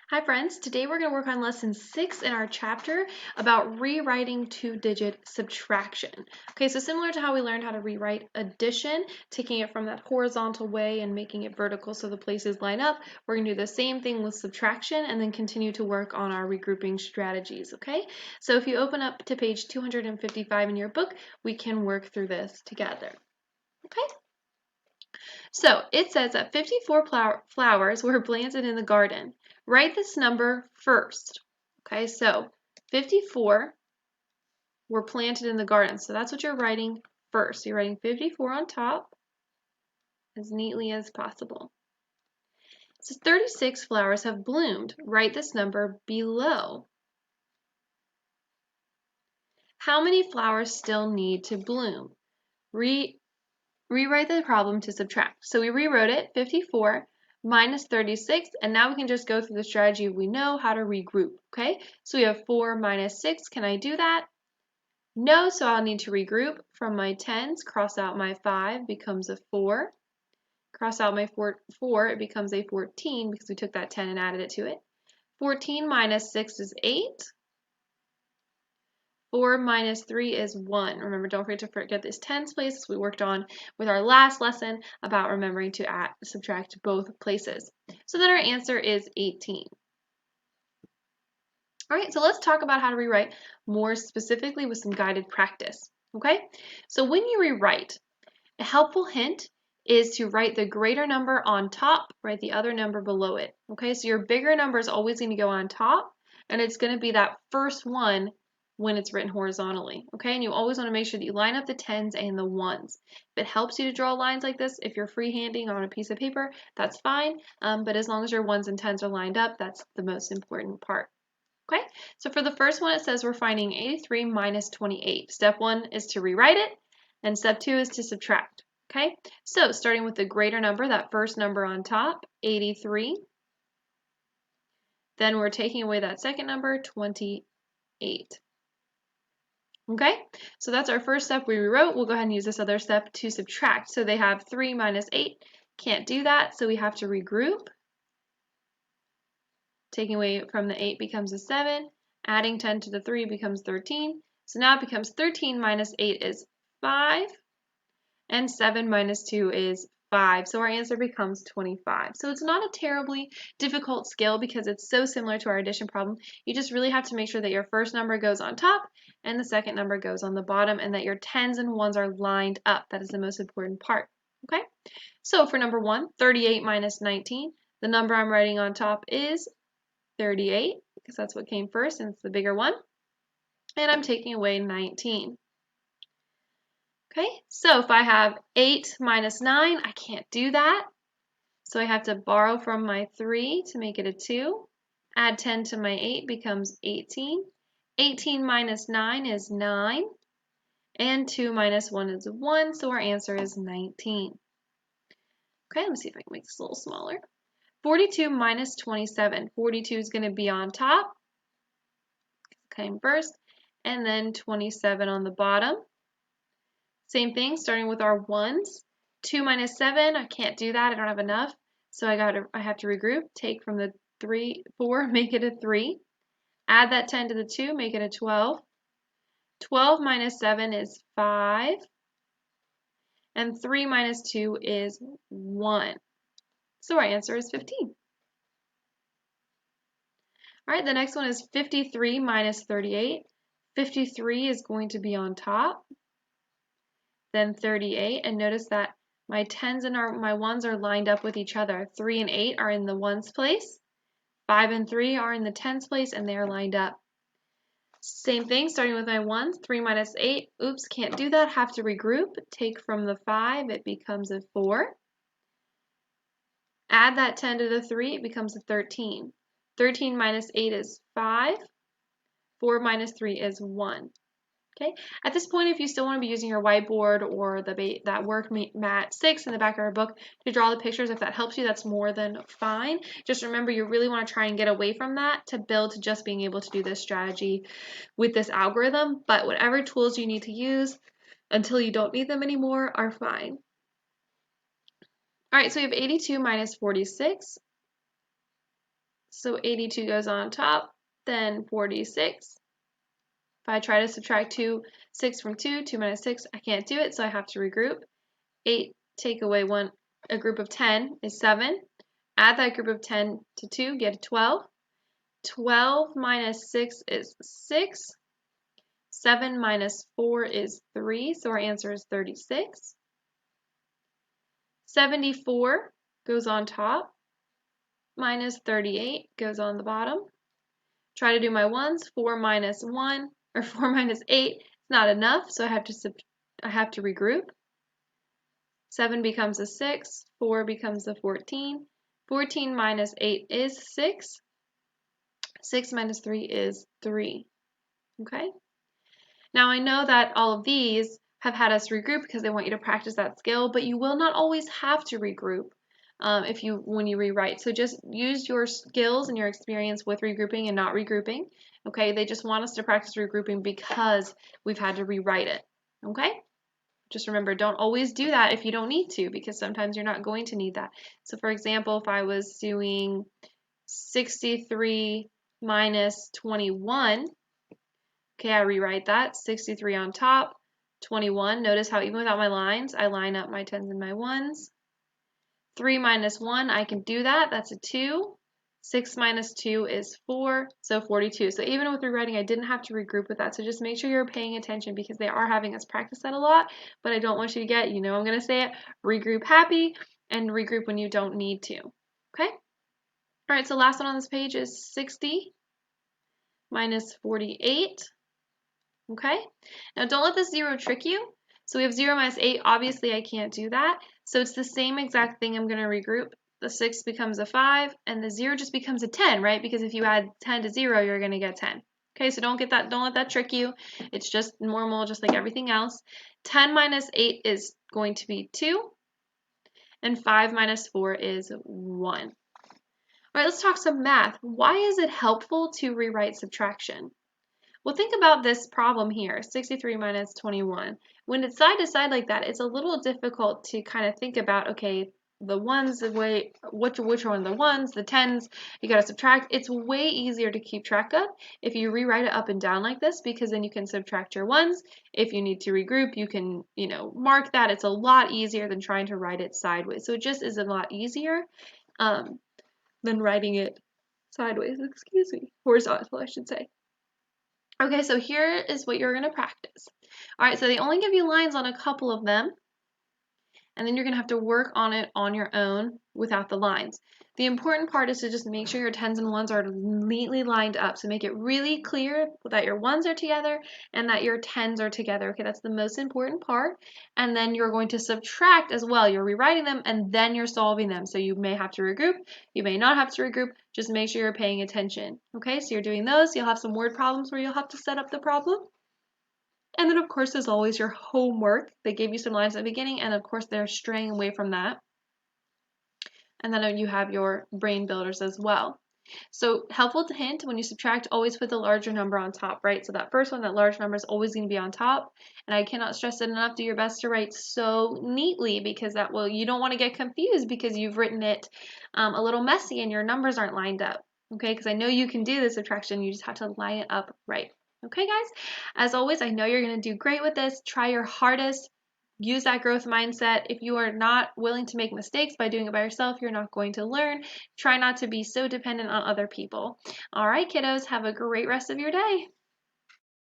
Hi friends, today we're going to work on lesson 6 in our chapter about rewriting two-digit subtraction. Okay, so similar to how we learned how to rewrite addition, taking it from that horizontal way and making it vertical so the places line up, we're going to do the same thing with subtraction and then continue to work on our regrouping strategies, okay? So if you open up to page 255 in your book, we can work through this together, okay? So it says that 54 flowers were planted in the garden. Write this number first. Okay, so 54 were planted in the garden. So that's what you're writing first. You're writing 54 on top as neatly as possible. So 36 flowers have bloomed. Write this number below. How many flowers still need to bloom? Rewrite the problem to subtract. So we rewrote it, 54 minus 36, and now we can just go through the strategy we know how to regroup, okay? So we have 4 minus 6. Can I do that? No, so I'll need to regroup. From my 10s, cross out my 5, becomes a 4. Cross out my 4, it becomes a 14 because we took that 10 and added it to it. 14 minus 6 is 8. 4 minus 3 is 1. Remember, don't forget this tens place we worked on with our last lesson about remembering to subtract both places. So then our answer is 18. All right, so let's talk about how to rewrite more specifically with some guided practice. Okay, so when you rewrite, a helpful hint is to write the greater number on top, write the other number below it. Okay, so your bigger number is always going to go on top, and it's going to be that first one when it's written horizontally, okay? And you always want to make sure that you line up the 10s and the 1s. If it helps you to draw lines like this, if you're freehanding on a piece of paper, that's fine, but as long as your 1s and 10s are lined up, that's the most important part. Okay, so for the first one, it says we're finding 83 minus 28. Step 1 is to rewrite it, and step 2 is to subtract. Okay, so starting with the greater number, that first number on top, 83. Then we're taking away that second number, 28. Okay, so that's our first step we rewrote. We'll go ahead and use this other step to subtract. So they have 3 minus 8. Can't do that, so we have to regroup. Taking away from the 8 becomes a 7. Adding 10 to the 3 becomes 13. So now it becomes 13 minus 8 is 5. And 7 minus 2 is 5. So our answer becomes 25. So it's not a terribly difficult skill because it's so similar to our addition problem. You just really have to make sure that your first number goes on top and the second number goes on the bottom and that your 10s and 1s are lined up. That is the most important part. Okay? So for number 1, 38 minus 19, the number I'm writing on top is 38 because that's what came first and it's the bigger one. And I'm taking away 19. Okay, so if I have 8 minus 9, I can't do that. So I have to borrow from my 3 to make it a 2. Add 10 to my 8 becomes 18. 18 minus 9 is 9. And 2 minus 1 is 1, so our answer is 19. Okay, let me see if I can make this a little smaller. 42 minus 27. 42 is going to be on top. Came first. And then 27 on the bottom. Same thing, starting with our 1s. 2 minus 7, I can't do that, I don't have enough. So I have to regroup, take from the 4, make it a 3. Add that 10 to the 2, make it a 12. 12 minus 7 is 5. And 3 minus 2 is 1. So our answer is 15. All right, the next one is 53 minus 38. 53 is going to be on top. Then 38, and notice that my 10s and my 1s are lined up with each other. 3 and 8 are in the 1s place. 5 and 3 are in the 10s place, and they are lined up. Same thing, starting with my 1s. 3 minus 8. Oops, can't do that. Have to regroup. Take from the 5. It becomes a 4. Add that 10 to the 3. It becomes a 13. 13 minus 8 is 5. 4 minus 3 is 1. Okay. At this point, if you still want to be using your whiteboard or that work mat 6 in the back of our book to draw the pictures, if that helps you, that's more than fine. Just remember, you really want to try and get away from that to build to just being able to do this strategy with this algorithm. But whatever tools you need to use until you don't need them anymore are fine. All right, so we have 82 minus 46. So 82 goes on top, then 46. If I try to subtract 6 from 2, 2 minus 6, I can't do it, so I have to regroup. 8 take away a group of 10 is 7. Add that group of 10 to 2, get a 12. 12 minus 6 is 6. 7 minus 4 is 3, so our answer is 36. 74 goes on top, minus 38 goes on the bottom. Try to do my ones. 4 minus 1, or 4 minus 8 is not enough, so I have to regroup. 7 becomes a 6, 4 becomes a 14. 14 minus 8 is 6. 6 minus 3 is 3. Okay? Now I know that all of these have had us regroup because they want you to practice that skill, but you will not always have to regroup when you rewrite. So just use your skills and your experience with regrouping and not regrouping. Okay? They just want us to practice regrouping because we've had to rewrite it. Okay? Just remember, don't always do that if you don't need to, because sometimes you're not going to need that. So for example, if I was doing 63 minus 21, okay, I rewrite that. 63 on top, 21. Notice how even without my lines, I line up my 10s and my 1s. 3 minus 1, I can do that. That's a 2. 6 minus 2 is 4, so 42. So even with rewriting, I didn't have to regroup with that. So just make sure you're paying attention because they are having us practice that a lot, but I don't want you to get, I'm going to say it, regroup happy and regroup when you don't need to. Okay? All right, so last one on this page is 60 minus 48. Okay? Now don't let this 0 trick you. So we have 0 minus 8. Obviously, I can't do that. So it's the same exact thing. I'm going to regroup. The 6 becomes a 5, and the 0 just becomes a 10, right? Because if you add 10 to 0, you're going to get 10. Okay, so don't let that trick you. It's just normal, just like everything else. 10 minus 8 is going to be 2, and 5 minus 4 is 1. All right, let's talk some math. Why is it helpful to rewrite subtraction? Well, think about this problem here, 63 minus 21. When it's side to side like that, it's a little difficult to kind of think about, okay, the ones, which one are the ones, the 10s, you got to subtract. It's way easier to keep track of if you rewrite it up and down like this, because then you can subtract your ones. If you need to regroup, you can, mark that. It's a lot easier than trying to write it sideways. So it just is a lot easier than writing it sideways, horizontal, I should say. Okay, so here is what you're going to practice. All right, so they only give you lines on a couple of them, and then you're going to have to work on it on your own without the lines. The important part is to just make sure your 10s and 1s are neatly lined up. So make it really clear that your 1s are together and that your 10s are together. Okay, that's the most important part. And then you're going to subtract as well. You're rewriting them and then you're solving them. So you may have to regroup. You may not have to regroup. Just make sure you're paying attention. Okay, so you're doing those. You'll have some word problems where you'll have to set up the problem. And then, of course, there's always your homework. They gave you some lines at the beginning, and of course, they're straying away from that. And then you have your brain builders as well. So, helpful hint, when you subtract, always put the larger number on top, right? So that first one, that large number is always going to be on top. And I cannot stress it enough, do your best to write so neatly, because you don't want to get confused because you've written it a little messy and your numbers aren't lined up. Okay, because I know you can do the subtraction, you just have to line it up right. Okay, guys? As always, I know you're going to do great with this. Try your hardest. Use that growth mindset. If you are not willing to make mistakes by doing it by yourself, you're not going to learn. Try not to be so dependent on other people. All right, kiddos, have a great rest of your day.